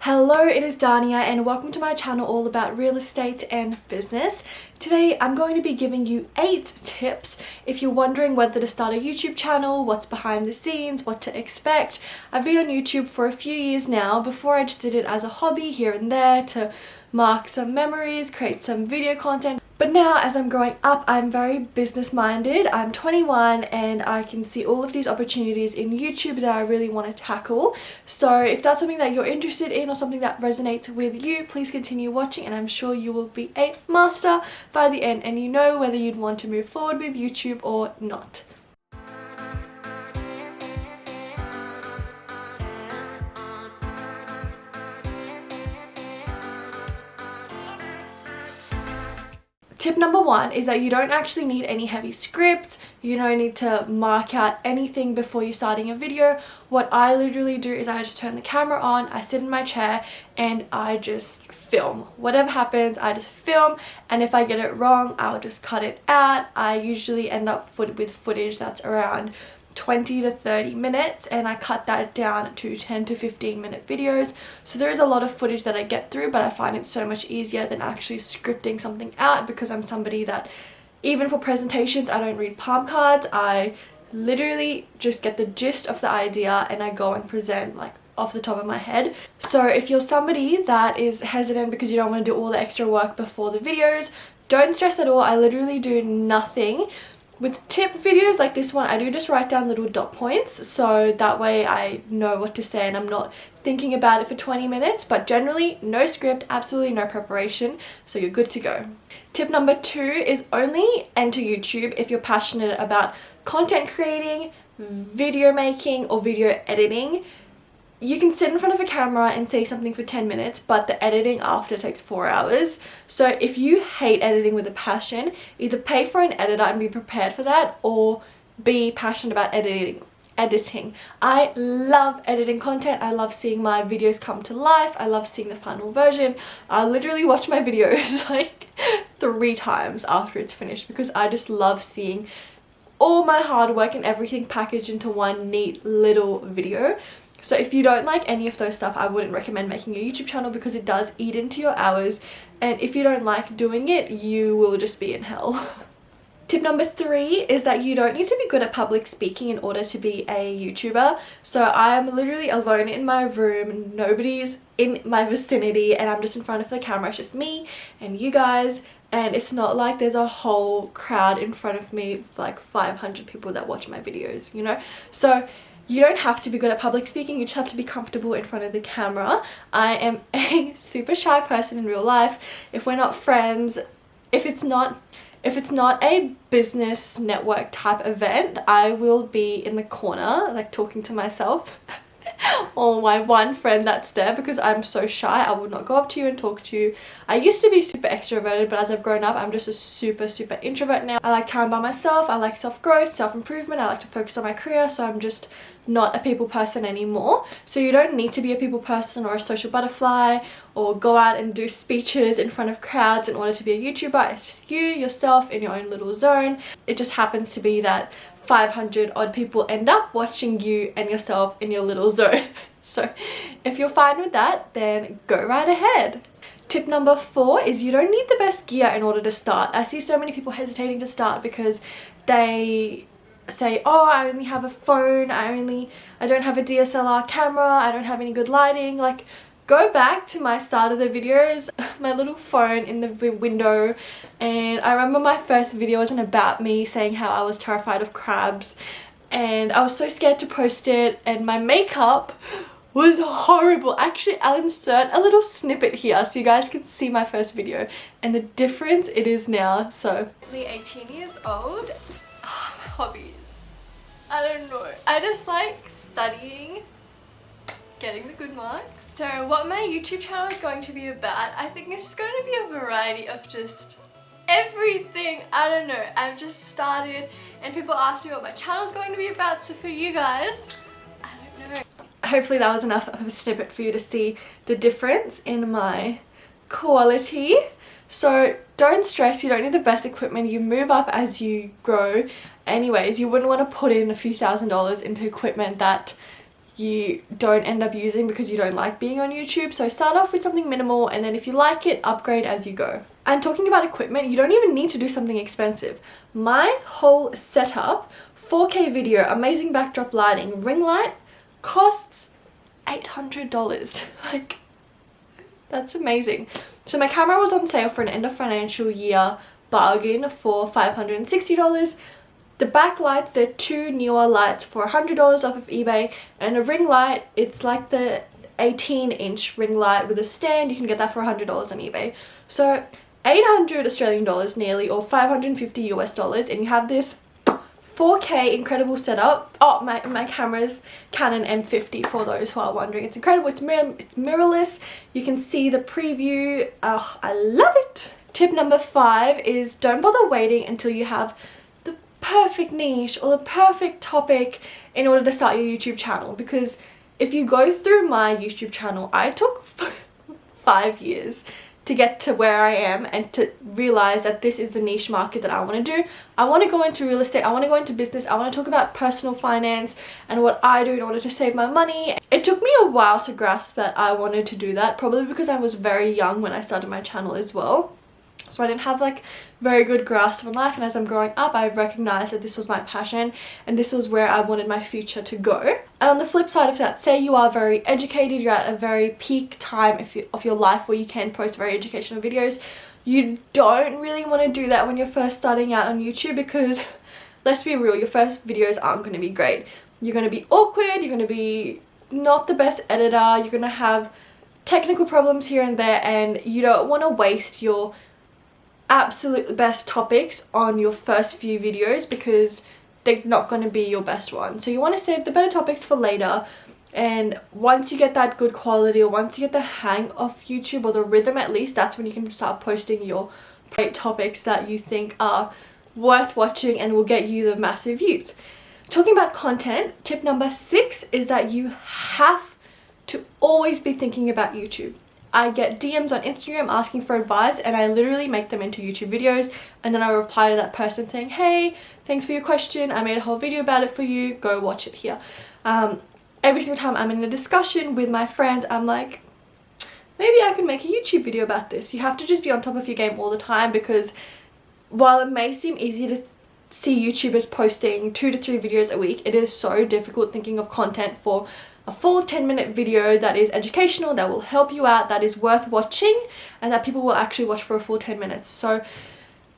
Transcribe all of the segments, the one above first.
Hello, it is Dania and welcome to my channel all about real estate and business. Today I'm going to be giving you 8 tips if you're wondering whether to start a YouTube channel, what's behind the scenes, what to expect. I've been on YouTube for a few years now. Before I just did it as a hobby here and there to mark some memories, create some video content. But now as I'm growing up, I'm very business minded. I'm 21 and I can see all of these opportunities in YouTube that I really want to tackle. So if that's something that you're interested in or something that resonates with you, please continue watching and I'm sure you will be a master by the end and you know whether you'd want to move forward with YouTube or not. Tip number 1 is that you don't actually need any heavy script. You don't need to mark out anything before you're starting a video. What I literally do is I just turn the camera on, I sit in my chair and I just film. Whatever happens, I just film, and if I get it wrong, I'll just cut it out. I usually end up with footage that's around 20 to 30 minutes and I cut that down to 10 to 15 minute videos. So there is a lot of footage that I get through, but I find it so much easier than actually scripting something out because I'm somebody that even for presentations I don't read palm cards. I literally just get the gist of the idea and I go and present like off the top of my head. So if you're somebody that is hesitant because you don't want to do all the extra work before the videos, don't stress at all. I literally do nothing. With tip videos like this one, I do just write down little dot points so that way I know what to say and I'm not thinking about it for 20 minutes. But generally, no script, absolutely no preparation, so you're good to go. Tip number 2 is only enter YouTube if you're passionate about content creating, video making or video editing. You can sit in front of a camera and say something for 10 minutes, but the editing after takes 4 hours. So if you hate editing with a passion, either pay for an editor and be prepared for that, or be passionate about editing. I love editing content. I love seeing my videos come to life. I love seeing the final version. I literally watch my videos like 3 times after it's finished because I just love seeing all my hard work and everything packaged into one neat little video. So if you don't like any of those stuff, I wouldn't recommend making a YouTube channel because it does eat into your hours, and if you don't like doing it, you will just be in hell. Tip number 3 is that you don't need to be good at public speaking in order to be a YouTuber. So I'm literally alone in my room, nobody's in my vicinity, and I'm just in front of the camera. It's just me and you guys, and it's not like there's a whole crowd in front of me, like 500 people that watch my videos, you know? So you don't have to be good at public speaking, you just have to be comfortable in front of the camera. I am a super shy person in real life. If we're not friends, if it's not a business network type event, I will be in the corner like talking to myself or my one friend that's there because I'm so shy. I would not go up to you and talk to you. I used to be super extroverted, but as I've grown up, I'm just a super introvert now. I like time by myself. I like self-growth, self-improvement. I like to focus on my career, so I'm just not a people person anymore. So you don't need to be a people person or a social butterfly or go out and do speeches in front of crowds in order to be a YouTuber. It's just you, yourself, in your own little zone. It just happens to be that 500 odd people end up watching you and yourself in your little zone. So if you're fine with that, then go right ahead. Tip number 4 is you don't need the best gear in order to start. I see so many people hesitating to start because they say, oh, I only have a phone, I don't have a DSLR camera, I don't have any good lighting. Like, go back to my start of the videos, my little phone in the window, and I remember my first video wasn't about me saying how I was terrified of crabs and I was so scared to post it, and my makeup was horrible. Actually, I'll insert a little snippet here so you guys can see my first video and the difference it is now. So 18 years old. Oh, my hobbies, I don't know, I just like studying, getting the good marks. So what my YouTube channel is going to be about, I think it's just going to be a variety of just everything. I don't know, I've just started and people ask me what my channel is going to be about, so for you guys, I don't know. Hopefully that was enough of a snippet for you to see the difference in my quality. So don't stress, you don't need the best equipment, you move up as you grow. Anyways, you wouldn't want to put in a few $1,000s into equipment that you don't end up using because you don't like being on YouTube. So start off with something minimal, and then if you like it, upgrade as you go. And talking about equipment, you don't even need to do something expensive. My whole setup, 4K video, amazing backdrop lighting, ring light, costs $800. Like, that's amazing. So my camera was on sale for an end of financial year bargain for $560. The backlights, they're 2 newer lights for $100 off of eBay, and a ring light, it's like the 18-inch ring light with a stand. You can get that for $100 on eBay. So 800 Australian dollars nearly, or 550 US dollars, and you have this 4K incredible setup. Oh, my camera's Canon M50 for those who are wondering. It's incredible. It's mirrorless. You can see the preview. Oh, I love it. Tip number 5 is don't bother waiting until you have the perfect niche or the perfect topic in order to start your YouTube channel, because if you go through my YouTube channel, I took 5 years to get to where I am and to realize that this is the niche market that I want to do. I want to go into real estate, I want to go into business, I want to talk about personal finance and what I do in order to save my money. It took me a while to grasp that I wanted to do that, probably because I was very young when I started my channel as well. So I didn't have like very good grasp on life, and as I'm growing up I recognized that this was my passion and this was where I wanted my future to go. And on the flip side of that, say you are very educated, you're at a very peak time of your life where you can post very educational videos. You don't really want to do that when you're first starting out on YouTube, because let's be real, your first videos aren't going to be great. You're going to be awkward, you're going to be not the best editor, you're going to have technical problems here and there, and you don't want to waste your absolute best topics on your first few videos because they're not going to be your best ones. So you want to save the better topics for later, and once you get that good quality, or once you get the hang of YouTube, or the rhythm at least, that's when you can start posting your great topics that you think are worth watching and will get you the massive views. Talking about content, tip number 6 is that you have to always be thinking about YouTube. I get DMs on Instagram asking for advice, and I literally make them into YouTube videos, and then I reply to that person saying, hey, thanks for your question, I made a whole video about it for you, go watch it here. Every single time I'm in a discussion with my friends, I'm like, maybe I could make a YouTube video about this. You have to just be on top of your game all the time, because while it may seem easy to see YouTubers posting 2 to 3 videos a week, it is so difficult thinking of content for a full 10-minute video that is educational, that will help you out, that is worth watching, and that people will actually watch for a full 10 minutes. So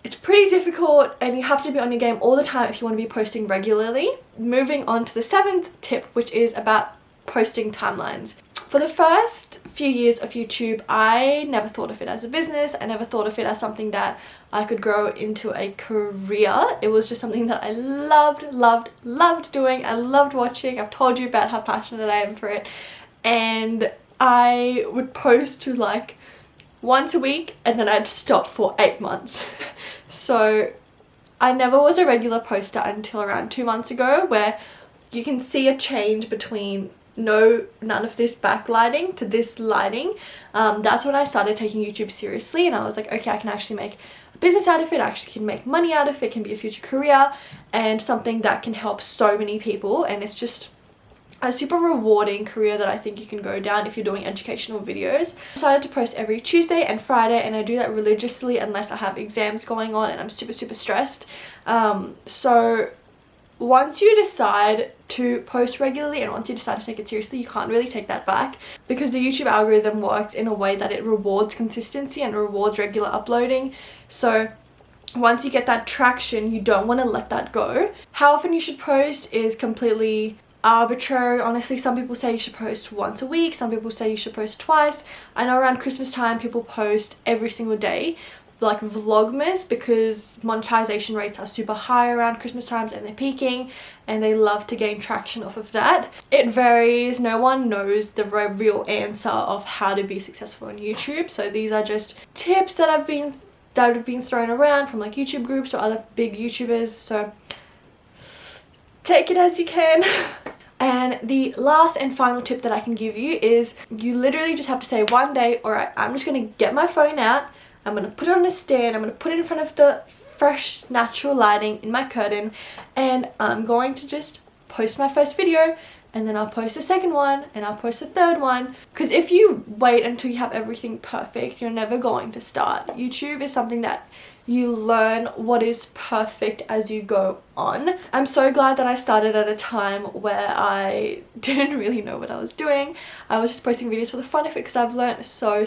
it's pretty difficult, and you have to be on your game all the time if you want to be posting regularly. Moving on to the 7th tip, which is about posting timelines. For the first few years of YouTube, I never thought of it as a business. I never thought of it as something that I could grow into a career. It was just something that I loved doing. I loved watching. I've told you about how passionate I am for it. And I would post to like once a week, and then I'd stop for 8 months. So I never was a regular poster until around 2 months ago, where you can see a change between none of this backlighting to this lighting. That's when I started taking YouTube seriously, and I was like, okay, I can actually make a business out of it, I actually can make money out of it, it can be a future career and something that can help so many people, and it's just a super rewarding career that I think you can go down if you're doing educational videos. I decided to post every Tuesday and Friday, and I do that religiously unless I have exams going on and I'm super stressed. So once you decide to post regularly and once you decide to take it seriously, you can't really take that back, because the YouTube algorithm works in a way that it rewards consistency and rewards regular uploading. So once you get that traction, you don't want to let that go. How often you should post is completely arbitrary. Honestly, some people say you should post once a week, some people say you should post twice. I know around Christmas time people post every single day, like Vlogmas, because monetization rates are super high around Christmas times and they're peaking, and they love to gain traction off of that. It varies. No one knows the real answer of how to be successful on YouTube, so these are just tips that have been thrown around from like YouTube groups or other big YouTubers, so take it as you can. And the last and final tip that I can give you is you literally just have to say one day, alright, I'm just going to get my phone out, I'm going to put it on a stand, I'm going to put it in front of the fresh natural lighting in my curtain, and I'm going to just post my first video. and then I'll post a second one, and I'll post a third one. Because if you wait until you have everything perfect, you're never going to start. YouTube is something that you learn what is perfect as you go on. I'm so glad that I started at a time where I didn't really know what I was doing. I was just posting videos for the fun of it, because I've learned so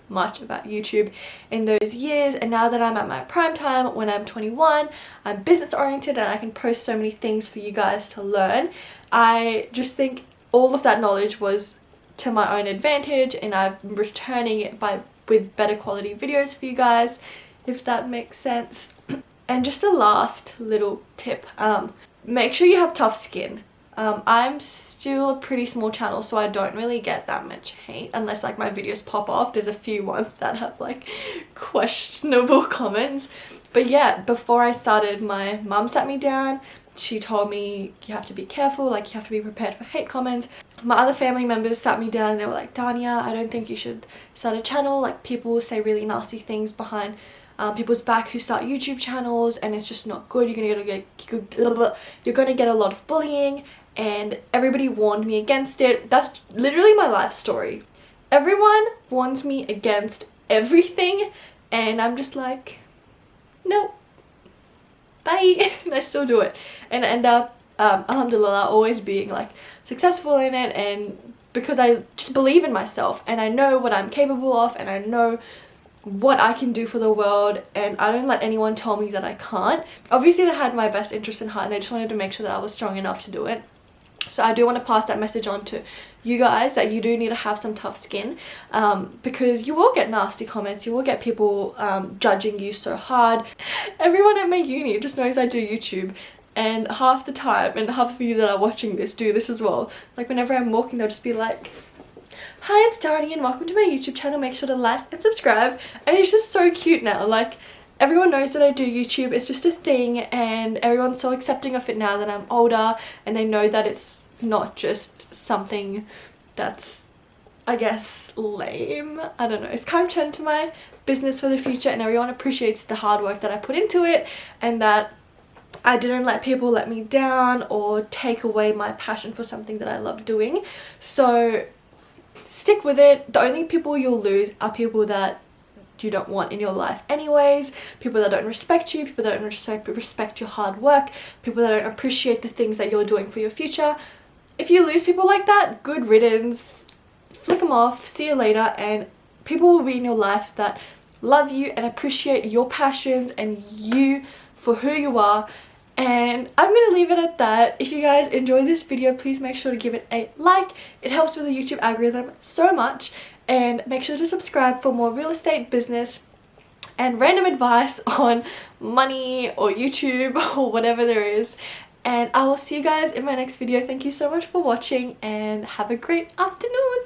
much about YouTube in those years. And now that I'm at my prime time, when I'm 21, I'm business oriented and I can post so many things for you guys to learn. I just think all of that knowledge was to my own advantage, and I'm returning it with better quality videos for you guys, if that makes sense. And just a last little tip, make sure you have tough skin. I'm still a pretty small channel, so I don't really get that much hate unless like my videos pop off. There's a few ones that have like questionable comments, but yeah, before I started, my mum sat me down. She told me you have to be careful, like you have to be prepared for hate comments. My other family members sat me down and they were like, Dania, I don't think you should start a channel. Like, people say really nasty things behind people's back who start YouTube channels, and it's just not good. You're gonna get a lot of bullying, and everybody warned me against it. That's literally my life story. Everyone warns me against everything, and I'm just like, nope, bye. And I still do it, and I end up alhamdulillah always being like successful in it, and because I just believe in myself and I know what I'm capable of, and I know what I can do for the world, and I don't let anyone tell me that I can't. Obviously they had my best interest in heart, and they just wanted to make sure that I was strong enough to do it. So I do want to pass that message on to you guys, that you do need to have some tough skin, because you will get nasty comments, you will get people judging you so hard. Everyone at my uni just knows I do YouTube, and half the time, and half of you that are watching this do this as well, like whenever I'm walking they'll just be like, hi, it's Dani and welcome to my YouTube channel, make sure to like and subscribe. And it's just so cute now, like everyone knows that I do YouTube, it's just a thing, and everyone's so accepting of it now that I'm older, and they know that it's not just something that's, I guess, lame. I don't know, it's kind of turned to my business for the future, and everyone appreciates the hard work that I put into it, and that I didn't let people let me down or take away my passion for something that I love doing. So stick with it. The only people you'll lose are people that you don't want in your life anyways, people that don't respect you, people that don't respect your hard work, people that don't appreciate the things that you're doing for your future. If you lose people like that, good riddance, flick them off, see you later, and people will be in your life that love you and appreciate your passions and you for who you are. And I'm gonna leave it at that. If you guys enjoyed this video, please make sure to give it a like. It helps with the YouTube algorithm so much. And make sure to subscribe for more real estate, business, and random advice on money or YouTube or whatever there is. And I will see you guys in my next video. Thank you so much for watching, and have a great afternoon.